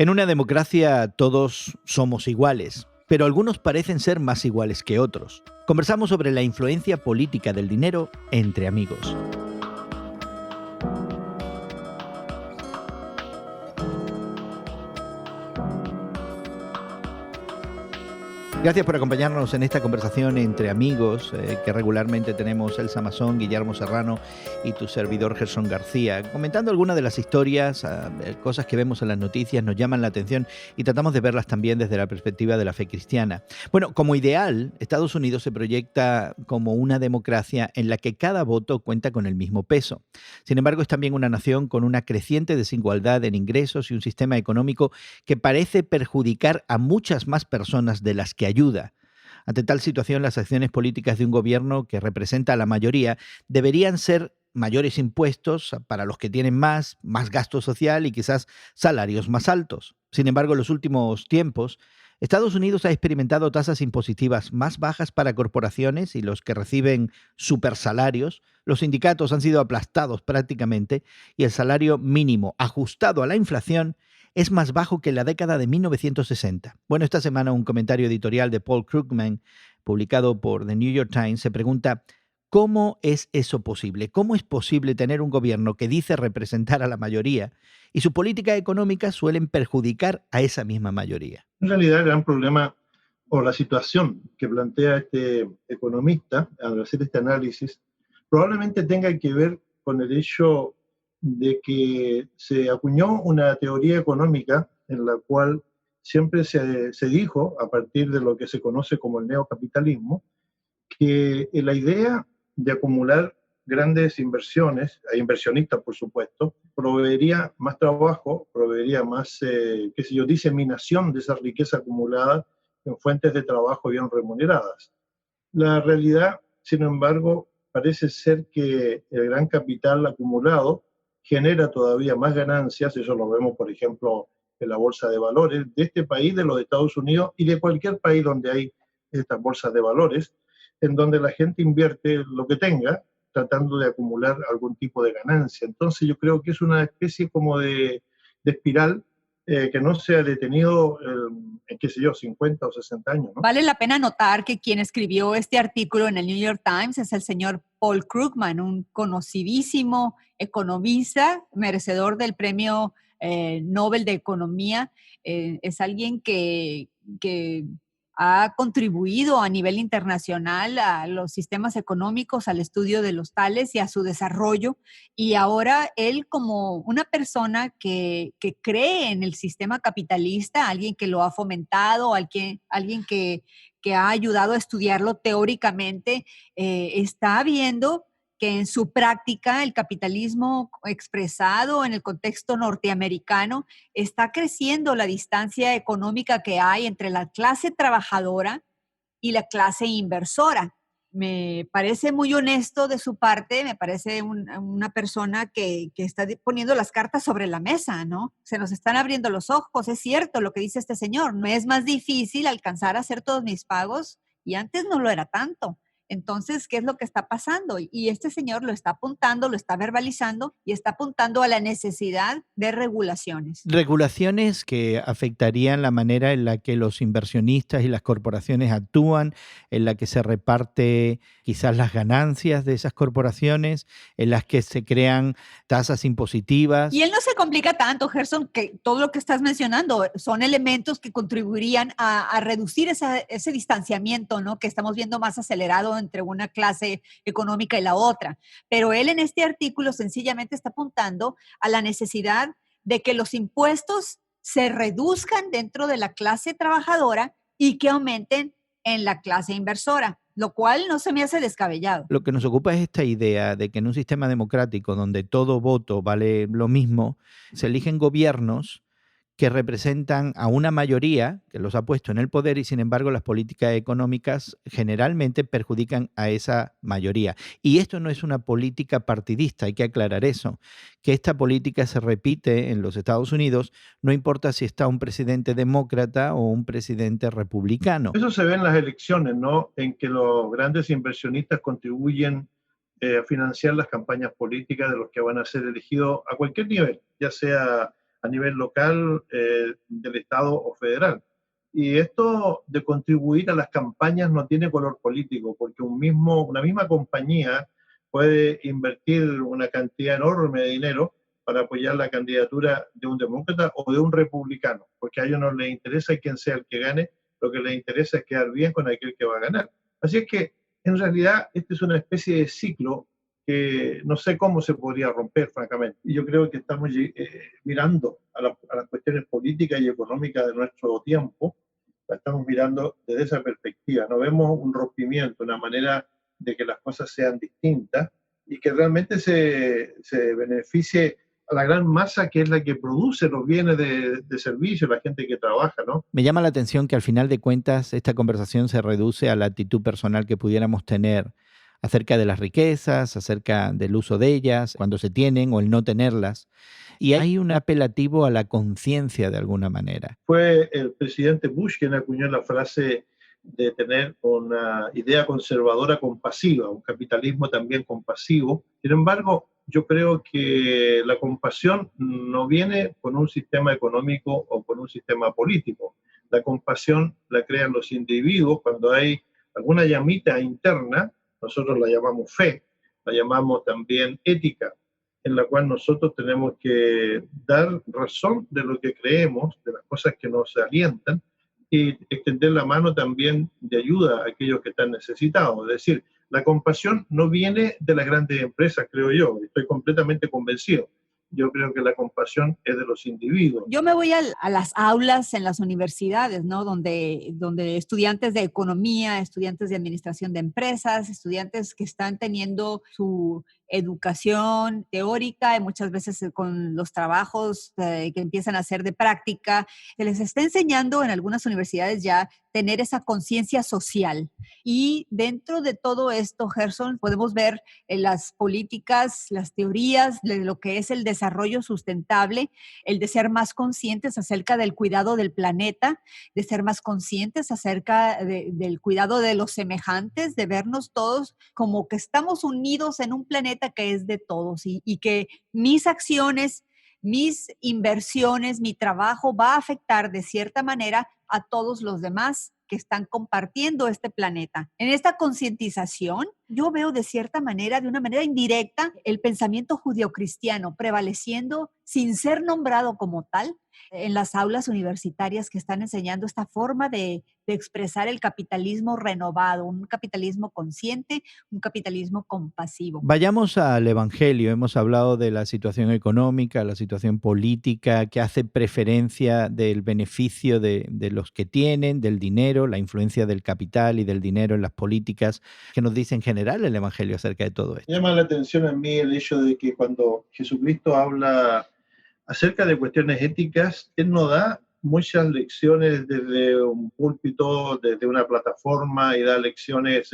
En una democracia todos somos iguales, pero algunos parecen ser más iguales que otros. Conversamos sobre la influencia política del dinero entre amigos. Gracias por acompañarnos en esta conversación entre amigos que regularmente tenemos Elsa Mazón, Guillermo Serrano y tu servidor Gerson García, comentando algunas de las historias, cosas que vemos en las noticias, nos llaman la atención y tratamos de verlas también desde la perspectiva de la fe cristiana. Bueno, como ideal, Estados Unidos se proyecta como una democracia en la que cada voto cuenta con el mismo peso. Sin embargo, es también una nación con una creciente desigualdad en ingresos y un sistema económico que parece perjudicar a muchas más personas de las que ayuda. Ante tal situación, las acciones políticas de un gobierno que representa a la mayoría deberían ser mayores impuestos para los que tienen más gasto social y quizás salarios más altos. Sin embargo, en los últimos tiempos, Estados Unidos ha experimentado tasas impositivas más bajas para corporaciones y los que reciben supersalarios. Los sindicatos han sido aplastados prácticamente y el salario mínimo ajustado a la inflación es más bajo que en la década de 1960. Bueno, esta semana un comentario editorial de Paul Krugman, publicado por The New York Times, se pregunta ¿cómo es eso posible? ¿Cómo es posible tener un gobierno que dice representar a la mayoría y su política económica suelen perjudicar a esa misma mayoría? En realidad, el gran problema o la situación que plantea este economista al hacer este análisis probablemente tenga que ver con el hecho de que se acuñó una teoría económica en la cual siempre se dijo, a partir de lo que se conoce como el neocapitalismo, que la idea de acumular grandes inversiones, a inversionistas por supuesto, proveería más trabajo, proveería más, diseminación de esa riqueza acumulada en fuentes de trabajo bien remuneradas. La realidad, sin embargo, parece ser que el gran capital acumulado genera todavía más ganancias, eso lo vemos, por ejemplo, en la bolsa de valores de este país, de los Estados Unidos y de cualquier país donde hay estas bolsas de valores, en donde la gente invierte lo que tenga, tratando de acumular algún tipo de ganancia. Entonces yo creo que es una especie como de espiral que no se ha detenido en, qué sé yo, 50 o 60 años, ¿no? Vale la pena notar que quien escribió este artículo en el New York Times es el señor Paul Krugman, un conocidísimo economista, merecedor del premio Nobel de Economía. Es alguien que ha contribuido a nivel internacional a los sistemas económicos, al estudio de los tales y a su desarrollo. Y ahora él, como una persona que cree en el sistema capitalista, alguien que lo ha fomentado, alguien que ha ayudado a estudiarlo teóricamente, está viendo que en su práctica el capitalismo expresado en el contexto norteamericano está creciendo la distancia económica que hay entre la clase trabajadora y la clase inversora. Me parece muy honesto de su parte, me parece una persona que está poniendo las cartas sobre la mesa, ¿no? Se nos están abriendo los ojos, es cierto lo que dice este señor, me es más difícil alcanzar a hacer todos mis pagos y antes no lo era tanto. Entonces, ¿qué es lo que está pasando? Y este señor lo está apuntando, lo está verbalizando y está apuntando a la necesidad de regulaciones. Regulaciones que afectarían la manera en la que los inversionistas y las corporaciones actúan, en la que se reparte quizás las ganancias de esas corporaciones, en las que se crean tasas impositivas. Y él no se complica tanto, Gerson, que todo lo que estás mencionando son elementos que contribuirían a reducir ese distanciamiento, ¿no? Que estamos viendo más acelerado entre una clase económica y la otra. Pero él en este artículo sencillamente está apuntando a la necesidad de que los impuestos se reduzcan dentro de la clase trabajadora y que aumenten en la clase inversora, lo cual no se me hace descabellado. Lo que nos ocupa es esta idea de que en un sistema democrático donde todo voto vale lo mismo, se eligen gobiernos que representan a una mayoría que los ha puesto en el poder y sin embargo las políticas económicas generalmente perjudican a esa mayoría. Y esto no es una política partidista, hay que aclarar eso, que esta política se repite en los Estados Unidos, no importa si está un presidente demócrata o un presidente republicano. Eso se ve en las elecciones, ¿no? En que los grandes inversionistas contribuyen a financiar las campañas políticas de los que van a ser elegidos a cualquier nivel, ya sea a nivel local, del Estado o federal. Y esto de contribuir a las campañas no tiene color político, porque una misma compañía puede invertir una cantidad enorme de dinero para apoyar la candidatura de un demócrata o de un republicano, porque a ellos no les interesa quién sea el que gane, lo que les interesa es quedar bien con aquel que va a ganar. Así es que, en realidad, este es una especie de ciclo que no sé cómo se podría romper, francamente. Y yo creo que estamos mirando a las cuestiones políticas y económicas de nuestro tiempo, la estamos mirando desde esa perspectiva. No vemos un rompimiento, una manera de que las cosas sean distintas y que realmente se beneficie a la gran masa que es la que produce los bienes de servicio, la gente que trabaja, ¿no? Me llama la atención que al final de cuentas esta conversación se reduce a la actitud personal que pudiéramos tener acerca de las riquezas, acerca del uso de ellas, cuando se tienen o el no tenerlas. Y hay un apelativo a la conciencia de alguna manera. Fue el presidente Bush quien acuñó la frase de tener una idea conservadora compasiva, un capitalismo también compasivo. Sin embargo, yo creo que la compasión no viene con un sistema económico o con un sistema político. La compasión la crean los individuos cuando hay alguna llamita interna. Nosotros la llamamos fe, la llamamos también ética, en la cual nosotros tenemos que dar razón de lo que creemos, de las cosas que nos alientan, y extender la mano también de ayuda a aquellos que están necesitados. Es decir, la compasión no viene de las grandes empresas, creo yo, estoy completamente convencido. Yo creo que la compasión es de los individuos. Yo me voy a las aulas en las universidades, ¿no? Donde estudiantes de economía, estudiantes de administración de empresas, estudiantes que están teniendo su educación teórica y muchas veces con los trabajos que empiezan a hacer de práctica, se les está enseñando en algunas universidades ya tener esa conciencia social. Y dentro de todo esto, Gerson, podemos ver las políticas, las teorías de lo que es el desarrollo sustentable, el de ser más conscientes acerca del cuidado del planeta, de ser más conscientes acerca del cuidado de los semejantes, de vernos todos como que estamos unidos en un planeta que es de todos y que mis acciones, mis inversiones, mi trabajo va a afectar de cierta manera a todos los demás que están compartiendo este planeta. En esta concientización, yo veo de cierta manera, de una manera indirecta, el pensamiento judeocristiano prevaleciendo sin ser nombrado como tal en las aulas universitarias que están enseñando esta forma de expresar el capitalismo renovado, un capitalismo consciente, un capitalismo compasivo. Vayamos al Evangelio. Hemos hablado de la situación económica, la situación política, que hace preferencia del beneficio de los que tienen, del dinero, la influencia del capital y del dinero en las políticas. ¿Qué nos dice en general el Evangelio acerca de todo esto? Llama la atención a mí el hecho de que cuando Jesucristo habla acerca de cuestiones éticas, él no da muchas lecciones desde un púlpito, desde una plataforma y da lecciones,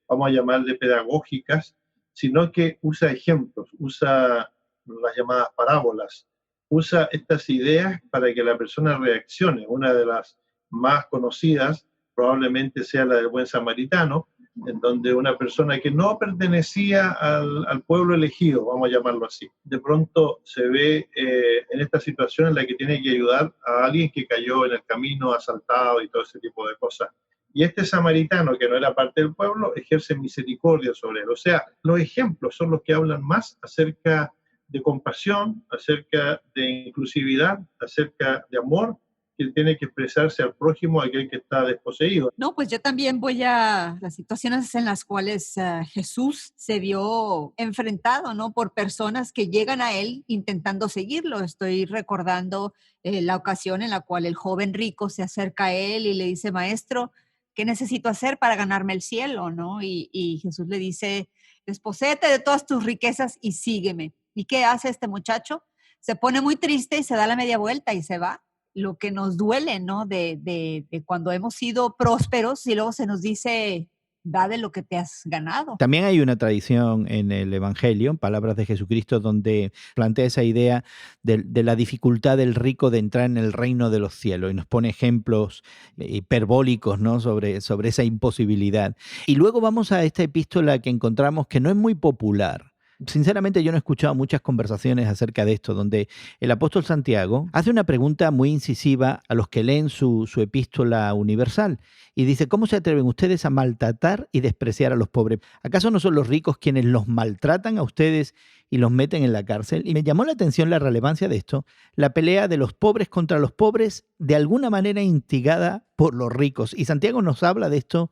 vamos a llamarle pedagógicas, sino que usa ejemplos, usa las llamadas parábolas, usa estas ideas para que la persona reaccione. Una de las más conocidas probablemente sea la del buen samaritano, en donde una persona que no pertenecía al pueblo elegido, vamos a llamarlo así, de pronto se ve en esta situación en la que tiene que ayudar a alguien que cayó en el camino, asaltado y todo ese tipo de cosas. Y este samaritano, que no era parte del pueblo, ejerce misericordia sobre él. O sea, los ejemplos son los que hablan más acerca de compasión, acerca de inclusividad, acerca de amor, que tiene que expresarse al prójimo, aquel que está desposeído. No, pues yo también voy a las situaciones en las cuales Jesús se vio enfrentado, ¿no? Por personas que llegan a él intentando seguirlo. Estoy recordando la ocasión en la cual el joven rico se acerca a él y le dice, maestro, ¿qué necesito hacer para ganarme el cielo, no? Y Jesús le dice, desposéete de todas tus riquezas y sígueme. ¿Y qué hace este muchacho? Se pone muy triste y se da la media vuelta y se va. Lo que nos duele, ¿no? De cuando hemos sido prósperos y luego se nos dice, da de lo que te has ganado. También hay una tradición en el Evangelio, en palabras de Jesucristo, donde plantea esa idea de la dificultad del rico de entrar en el reino de los cielos y nos pone ejemplos hiperbólicos, ¿no? sobre esa imposibilidad. Y luego vamos a esta epístola que encontramos que no es muy popular, Sinceramente, yo no he escuchado muchas conversaciones acerca de esto, donde el apóstol Santiago hace una pregunta muy incisiva a los que leen su epístola universal y dice, ¿cómo se atreven ustedes a maltratar y despreciar a los pobres? ¿Acaso no son los ricos quienes los maltratan a ustedes y los meten en la cárcel? Y me llamó la atención la relevancia de esto, la pelea de los pobres contra los pobres, de alguna manera instigada por los ricos. Y Santiago nos habla de esto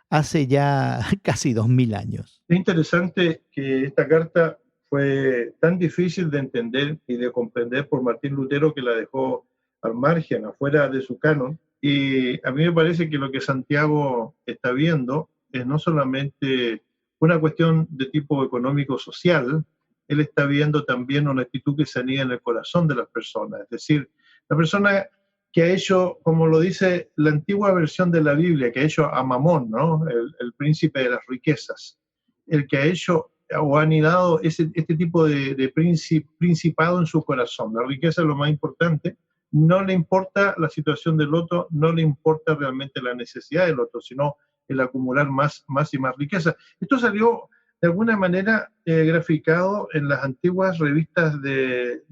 hace ya casi 2000 años. Es interesante que esta carta fue tan difícil de entender y de comprender por Martín Lutero que la dejó al margen, afuera de su canon. Y a mí me parece que lo que Santiago está viendo es no solamente una cuestión de tipo económico-social, él está viendo también una actitud que se anida en el corazón de las personas. Es decir, la persona que ha hecho, como lo dice la antigua versión de la Biblia, que ha hecho a Mamón, ¿no? El príncipe de las riquezas, el que ha hecho o ha anidado este tipo de principado en su corazón. La riqueza es lo más importante, no le importa la situación del otro, no le importa realmente la necesidad del otro, sino el acumular más y más riqueza. Esto salió de alguna manera graficado en las antiguas revistas de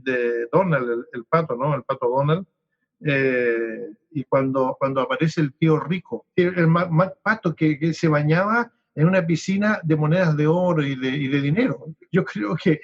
Donald, el pato, ¿no? El pato Donald. Y cuando aparece el tío rico, el pato que se bañaba en una piscina de monedas de oro y de dinero. Yo creo que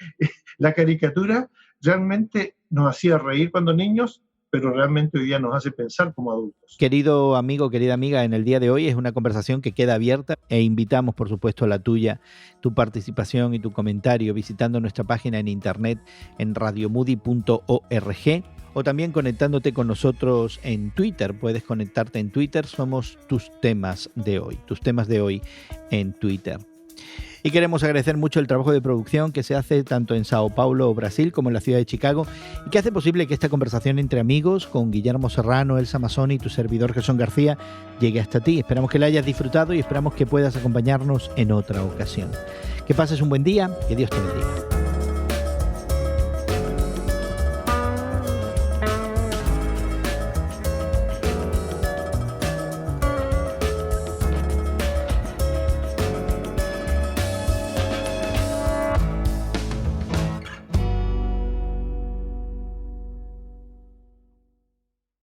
la caricatura realmente nos hacía reír cuando niños, pero realmente hoy día nos hace pensar como adultos. Querido amigo, querida amiga, en el día de hoy es una conversación que queda abierta e invitamos, por supuesto, a la tuya, tu participación y tu comentario visitando nuestra página en internet en radiomoody.org o también conectándote con nosotros en Twitter. Puedes conectarte en Twitter, somos tus temas de hoy en Twitter. Y queremos agradecer mucho el trabajo de producción que se hace tanto en Sao Paulo, Brasil, como en la ciudad de Chicago, y que hace posible que esta conversación entre amigos con Guillermo Serrano, Elsa Mazzoni y tu servidor Gerson García llegue hasta ti. Esperamos que la hayas disfrutado y esperamos que puedas acompañarnos en otra ocasión. Que pases un buen día, que Dios te bendiga.